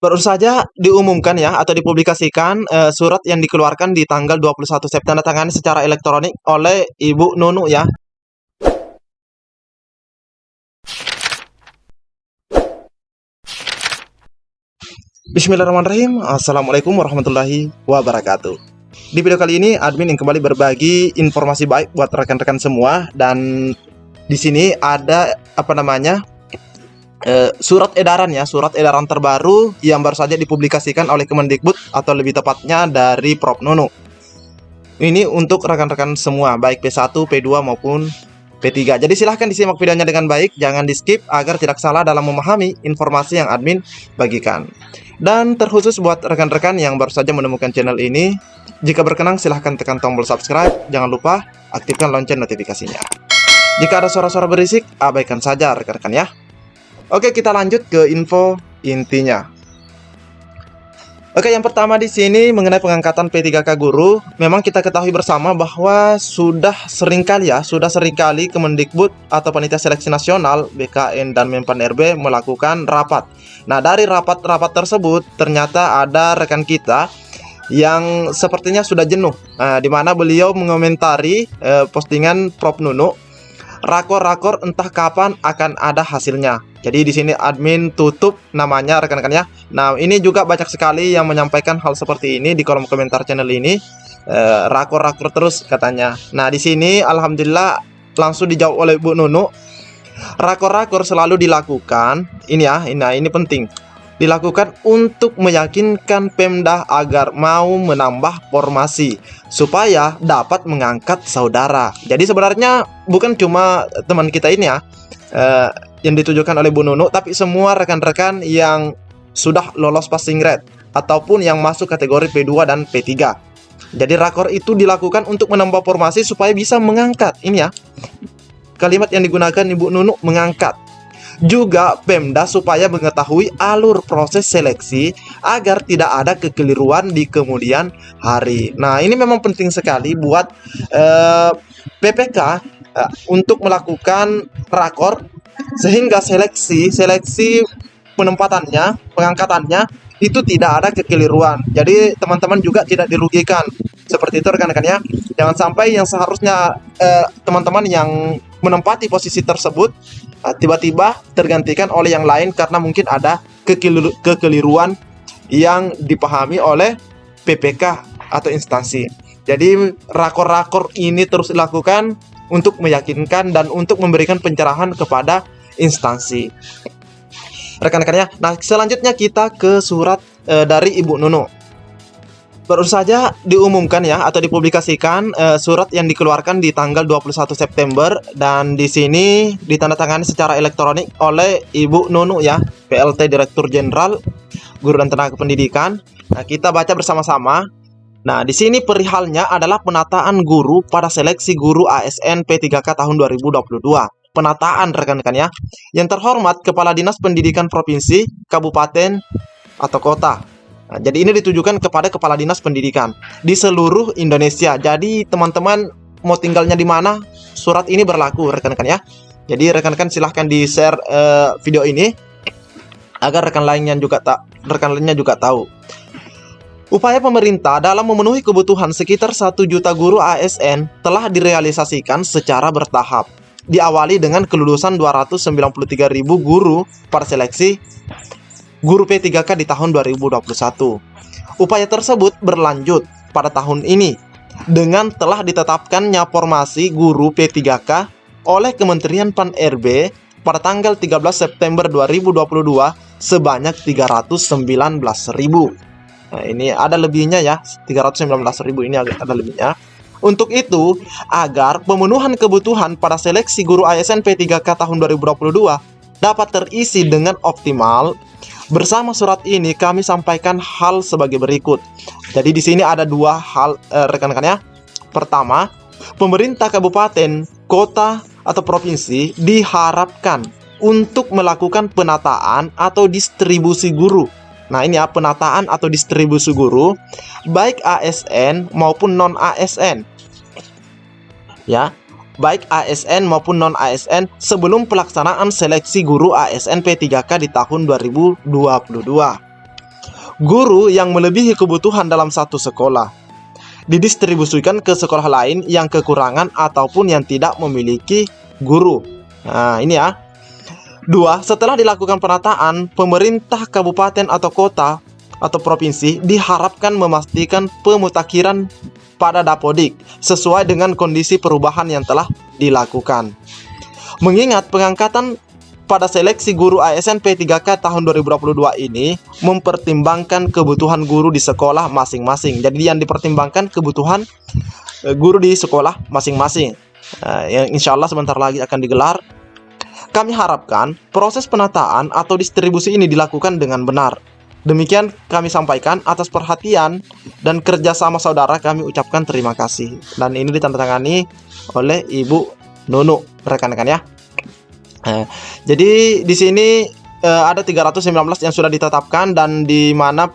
Baru saja diumumkan ya atau dipublikasikan surat yang dikeluarkan di tanggal 21 September tangani secara elektronik oleh Ibu Nunu ya. Bismillahirrahmanirrahim. Assalamualaikum warahmatullahi wabarakatuh. Di video kali ini admin yang kembali berbagi informasi baik buat rekan-rekan semua, dan di sini ada surat edaran ya, surat edaran terbaru yang baru saja dipublikasikan oleh Kemendikbud atau lebih tepatnya dari Prof Nunu. Ini untuk rekan-rekan semua baik P1, P2 maupun P3. Jadi silahkan disimak videonya dengan baik, jangan di skip agar tidak salah dalam memahami informasi yang admin bagikan. Dan terkhusus buat rekan-rekan yang baru saja menemukan channel ini, jika berkenan silahkan tekan tombol subscribe, jangan lupa aktifkan lonceng notifikasinya. Jika ada suara-suara berisik, abaikan saja rekan-rekan ya. Oke, kita lanjut ke info intinya. Oke, yang pertama di sini mengenai pengangkatan P3K guru, memang kita ketahui bersama bahwa sudah seringkali Kemendikbud atau Panitia Seleksi Nasional BKN dan Menpan RB melakukan rapat. Nah, dari rapat-rapat tersebut ternyata ada rekan kita yang sepertinya sudah jenuh, di mana beliau mengomentari postingan Prof Nunu, rakor-rakor entah kapan akan ada hasilnya. Jadi di sini admin tutup namanya rekan-rekan ya. Nah, ini juga banyak sekali yang menyampaikan hal seperti ini di kolom komentar channel ini. Rakor-rakor terus katanya. Nah, di sini alhamdulillah langsung dijawab oleh Bu Nunu. Rakor-rakor selalu dilakukan, ini penting. Dilakukan untuk meyakinkan Pemda agar mau menambah formasi supaya dapat mengangkat saudara. Jadi sebenarnya bukan cuma teman kita ini ya yang ditujukan oleh Bu Nunu, tapi semua rekan-rekan yang sudah lolos passing grade ataupun yang masuk kategori P2 dan P3. Jadi rakor itu dilakukan untuk menambah formasi supaya bisa mengangkat. Ini ya, kalimat yang digunakan Ibu Nunu, mengangkat. Juga Pemda supaya mengetahui alur proses seleksi agar tidak ada kekeliruan di kemudian hari. Nah, ini memang penting sekali buat PPK untuk melakukan rakor sehingga seleksi penempatannya, pengangkatannya itu tidak ada kekeliruan. Jadi teman-teman juga tidak dirugikan. Seperti itu rekan-rekan ya. Jangan sampai yang seharusnya teman-teman yang menempati posisi tersebut tiba-tiba tergantikan oleh yang lain karena mungkin ada kekeliruan yang dipahami oleh PPK atau instansi. Jadi rakor-rakor ini terus dilakukan untuk meyakinkan dan untuk memberikan pencerahan kepada instansi. Rekan-rekannya. Nah, selanjutnya kita ke surat dari Ibu Nunu. Baru saja diumumkan ya atau dipublikasikan surat yang dikeluarkan di tanggal 21 September, dan di sini ditandatangani secara elektronik oleh Ibu Nunu ya, PLT Direktur Jenderal Guru dan Tenaga Pendidikan. Nah, kita baca bersama-sama. Nah, di sini perihalnya adalah penataan guru pada seleksi guru ASN P3K tahun 2022. Penataan rekan-rekan ya. Yang terhormat Kepala Dinas Pendidikan Provinsi, Kabupaten atau Kota. Nah, jadi ini ditujukan kepada Kepala Dinas Pendidikan di seluruh Indonesia. Jadi teman-teman mau tinggalnya di mana, surat ini berlaku rekan-rekan ya. Jadi rekan-rekan silahkan di-share video ini agar rekan lainnya juga tahu. Upaya pemerintah dalam memenuhi kebutuhan sekitar 1 juta guru ASN telah direalisasikan secara bertahap. Diawali dengan kelulusan 293.000 guru pada seleksi guru P3K di tahun 2021. Upaya tersebut berlanjut pada tahun ini dengan telah ditetapkannya formasi guru P3K oleh Kementerian Pan RB pada tanggal 13 September 2022 sebanyak 319.000. Nah, ini ada lebihnya ya, 319.000 ini ada lebihnya. Untuk itu, agar pemenuhan kebutuhan pada seleksi guru ASN P3K tahun 2022 dapat terisi dengan optimal, bersama surat ini kami sampaikan hal sebagai berikut. Jadi di sini ada dua hal rekan-rekan ya. Pertama, pemerintah kabupaten, kota atau provinsi diharapkan untuk melakukan penataan atau distribusi guru. Nah, ini ya, penataan atau distribusi guru baik ASN maupun non ASN. Ya, baik ASN maupun non-ASN sebelum pelaksanaan seleksi guru ASN P3K di tahun 2022. guru yang melebihi kebutuhan dalam satu sekolah didistribusikan ke sekolah lain yang kekurangan ataupun yang tidak memiliki guru. Nah, ini ya. 2. Setelah dilakukan penataan, pemerintah kabupaten atau kota atau provinsi diharapkan memastikan pemutakhiran pada Dapodik sesuai dengan kondisi perubahan yang telah dilakukan. Mengingat pengangkatan pada seleksi guru ASN P3K tahun 2022 ini mempertimbangkan kebutuhan guru di sekolah masing-masing. Jadi yang dipertimbangkan kebutuhan guru di sekolah masing-masing. Yang insya Allah sebentar lagi akan digelar. Kami harapkan proses penataan atau distribusi ini dilakukan dengan benar. Demikian kami sampaikan. Atas perhatian dan kerjasama saudara kami ucapkan terima kasih. Dan ini ditandatangani oleh Ibu Nunu, rekan-rekan ya. Jadi di sini ada 319 yang sudah ditetapkan, dan di mana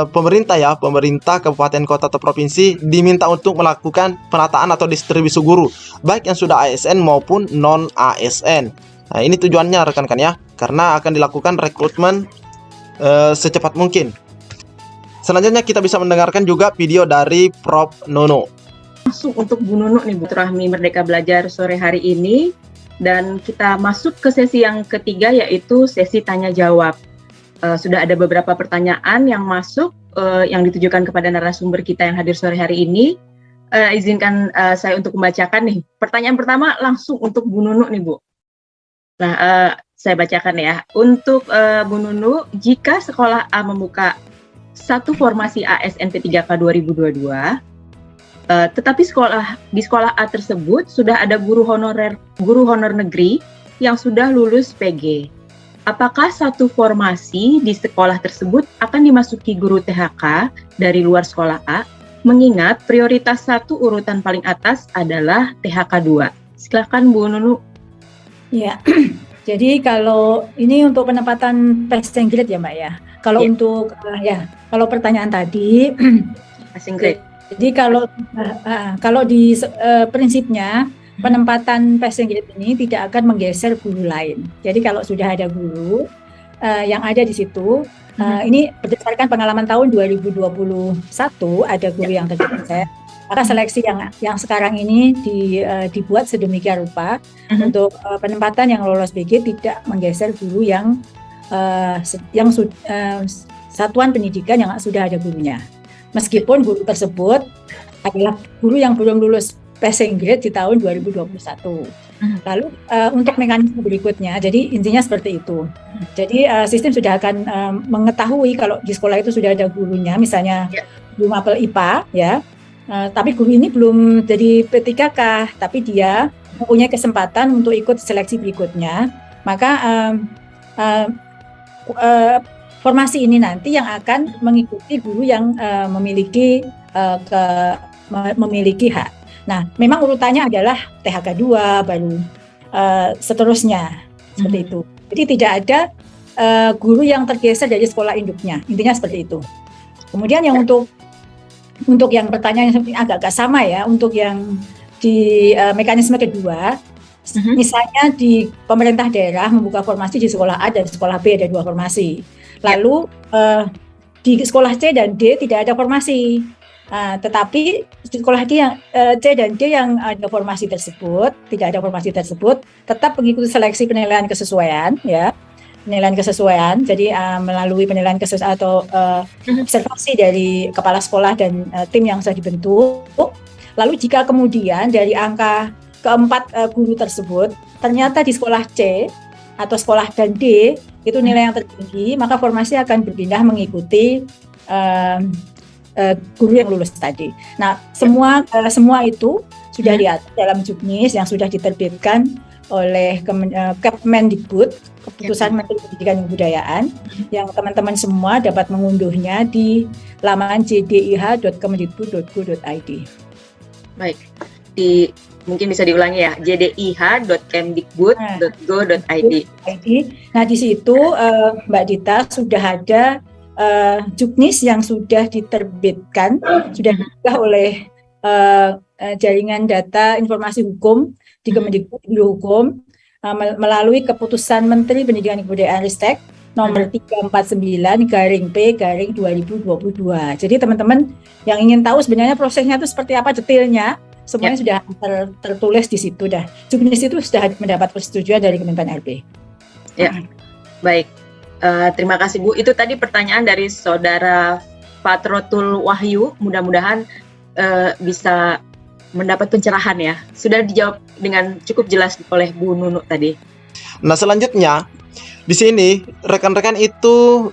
pemerintah kabupaten, kota atau provinsi diminta untuk melakukan penataan atau distribusi guru baik yang sudah ASN maupun non ASN. Nah, ini tujuannya rekan-rekan ya, karena akan dilakukan rekrutmen secepat mungkin. Selanjutnya kita bisa mendengarkan juga video dari Prof Nono. Masuk untuk Bu Nunu nih, Bu Rahmi Merdeka Belajar sore hari ini, dan kita masuk ke sesi yang ketiga, yaitu sesi tanya jawab. Sudah ada beberapa pertanyaan yang masuk yang ditujukan kepada narasumber kita yang hadir sore hari ini. Izinkan saya untuk membacakan nih. Pertanyaan pertama langsung untuk Bu Nunu nih, Bu. Nah, saya bacakan ya. Untuk Bu Nunu, jika sekolah A membuka satu formasi ASN P3K 2022, tetapi di sekolah A tersebut sudah ada guru honor negeri yang sudah lulus PG. Apakah satu formasi di sekolah tersebut akan dimasuki guru THK dari luar sekolah A, mengingat prioritas satu urutan paling atas adalah THK 2? Silakan Bu Nunu. Ya, jadi kalau ini untuk penempatan passing grade ya Mbak ya. Kalau untuk kalau pertanyaan tadi passing grade. Jadi kalau di prinsipnya penempatan passing grade ini tidak akan menggeser guru lain. Jadi kalau sudah ada guru yang ada di situ, ini berdasarkan pengalaman tahun 2021 ada guru yang tergeser. Maka seleksi yang sekarang ini dibuat sedemikian rupa untuk penempatan yang lolos PG tidak menggeser guru yang satuan pendidikan yang sudah ada gurunya. Meskipun guru tersebut adalah guru yang belum lulus passing grade di tahun 2021. Lalu untuk mekanisme berikutnya, jadi intinya seperti itu. Jadi sistem sudah akan mengetahui kalau di sekolah itu sudah ada gurunya, misalnya guru mapel IPA ya. Tapi guru ini belum jadi P3K, tapi dia mempunyai kesempatan untuk ikut seleksi berikutnya. Maka formasi ini nanti yang akan mengikuti guru yang memiliki hak. Nah, memang urutannya adalah THK 2 baru seterusnya seperti itu. Jadi tidak ada guru yang tergeser dari sekolah induknya. Intinya seperti itu. Kemudian yang untuk yang pertanyaan yang agak sama ya, untuk yang di mekanisme kedua, misalnya di pemerintah daerah membuka formasi di sekolah A dan sekolah B ada 2 formasi. Lalu di sekolah C dan D tidak ada formasi, tetapi di sekolah C dan D yang ada formasi tersebut, tidak ada formasi tersebut, tetap mengikuti seleksi penilaian kesesuaian, ya, penilaian kesesuaian. Jadi melalui penilaian kesesuaian atau observasi dari kepala sekolah dan tim yang sudah dibentuk. Lalu jika kemudian dari angka keempat guru tersebut ternyata di sekolah C atau sekolah dan D itu nilai yang tertinggi, maka formasi akan berpindah mengikuti guru yang lulus tadi. Nah, semua itu sudah diatur dalam juknis yang sudah diterbitkan oleh Kemendikbud, Keputusan Menteri Pendidikan dan Kebudayaan, yang teman-teman semua dapat mengunduhnya di laman jdih.kemendikbud.go.id. Baik, mungkin bisa diulangi ya, jdih.kemdikbud.go.id. Nah, di situ Mbak Dita sudah ada juknis yang sudah diterbitkan, sudah diunggah oleh jaringan data informasi hukum di Kemendikbud Biro Hukum melalui Keputusan Menteri Pendidikan dan Kebudayaan Ristek nomor 349/P/2022. Jadi teman-teman yang ingin tahu sebenarnya prosesnya itu seperti apa detailnya, semuanya sudah tertulis di situ dah. Juknis itu sudah mendapat persetujuan dari Kemenpan RB. Ya, baik. Terima kasih Bu. Itu tadi pertanyaan dari Saudara Patrotul Wahyu. Mudah-mudahan bisa mendapat pencerahan ya. Sudah dijawab dengan cukup jelas oleh Bu Nunu tadi. Nah, selanjutnya di sini rekan-rekan itu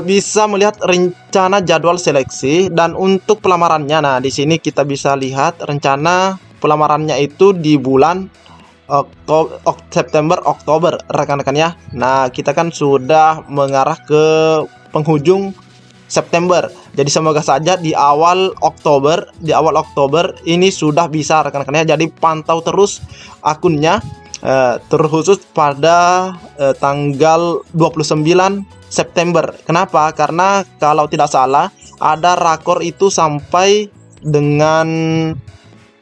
bisa melihat rencana jadwal seleksi dan untuk pelamarannya. Nah, di sini kita bisa lihat rencana pelamarannya itu di bulan September, Oktober, rekan-rekan ya. Nah, kita kan sudah mengarah ke penghujung September. Jadi semoga saja di awal Oktober ini sudah bisa rekan-rekan ya. Jadi pantau terus akunnya, terkhusus pada tanggal 29 September. Kenapa? Karena kalau tidak salah ada rakor itu sampai dengan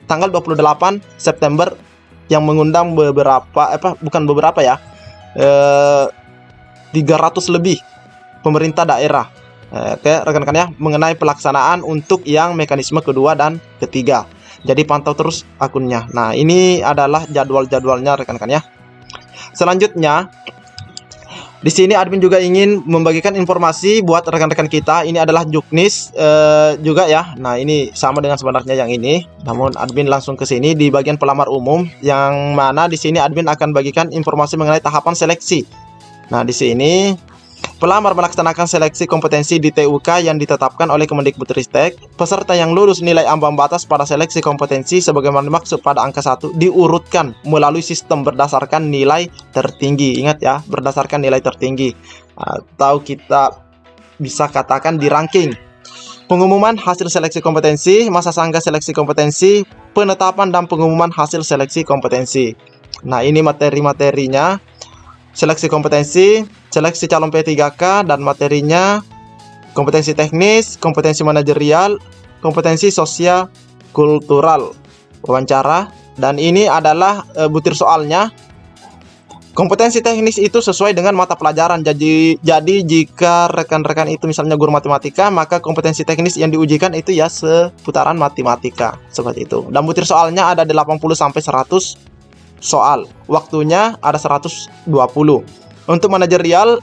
tanggal 28 September yang mengundang beberapa 300 lebih pemerintah daerah. Oke, rekan-rekan ya, mengenai pelaksanaan untuk yang mekanisme kedua dan ketiga. Jadi pantau terus akunnya. Nah, ini adalah jadwal-jadwalnya rekan-rekan ya. Selanjutnya, di sini admin juga ingin membagikan informasi buat rekan-rekan kita. Ini adalah juknis juga ya. Nah, ini sama dengan sebenarnya yang ini. Namun admin langsung ke sini di bagian pelamar umum, yang mana di sini admin akan bagikan informasi mengenai tahapan seleksi. Nah, di sini pelamar melaksanakan seleksi kompetensi di TUK yang ditetapkan oleh Kemendikbudristek. Peserta yang lulus nilai ambang batas pada seleksi kompetensi sebagaimana dimaksud pada angka 1 diurutkan melalui sistem berdasarkan nilai tertinggi. Ingat ya, berdasarkan nilai tertinggi. Atau kita bisa katakan di ranking. Pengumuman hasil seleksi kompetensi, masa sangga seleksi kompetensi, penetapan dan pengumuman hasil seleksi kompetensi. Nah, ini materi-materinya. Seleksi kompetensi, seleksi calon P3K dan materinya kompetensi teknis, kompetensi manajerial, kompetensi sosial kultural, wawancara, dan ini adalah butir soalnya. Kompetensi teknis itu sesuai dengan mata pelajaran. Jadi jika rekan-rekan itu misalnya guru matematika, maka kompetensi teknis yang diujikan itu ya seputaran matematika, seperti itu. Dan butir soalnya ada 80 sampai 100 soal. Waktunya ada 120. Untuk manajerial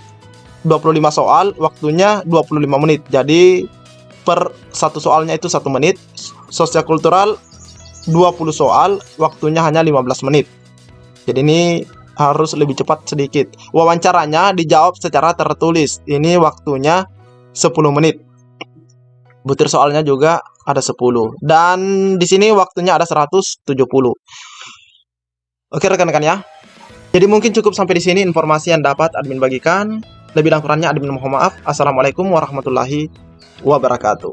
25 soal, waktunya 25 menit. Jadi per satu soalnya itu 1 menit. Sosial kultural 20 soal, waktunya hanya 15 menit. Jadi ini harus lebih cepat sedikit. Wawancaranya dijawab secara tertulis. Ini waktunya 10 menit. Butir soalnya juga ada 10. Dan di sini waktunya ada 170. Oke rekan-rekan ya. Jadi mungkin cukup sampai di sini informasi yang dapat admin bagikan. Lebih dan kurangnya admin mohon maaf. Assalamualaikum warahmatullahi wabarakatuh.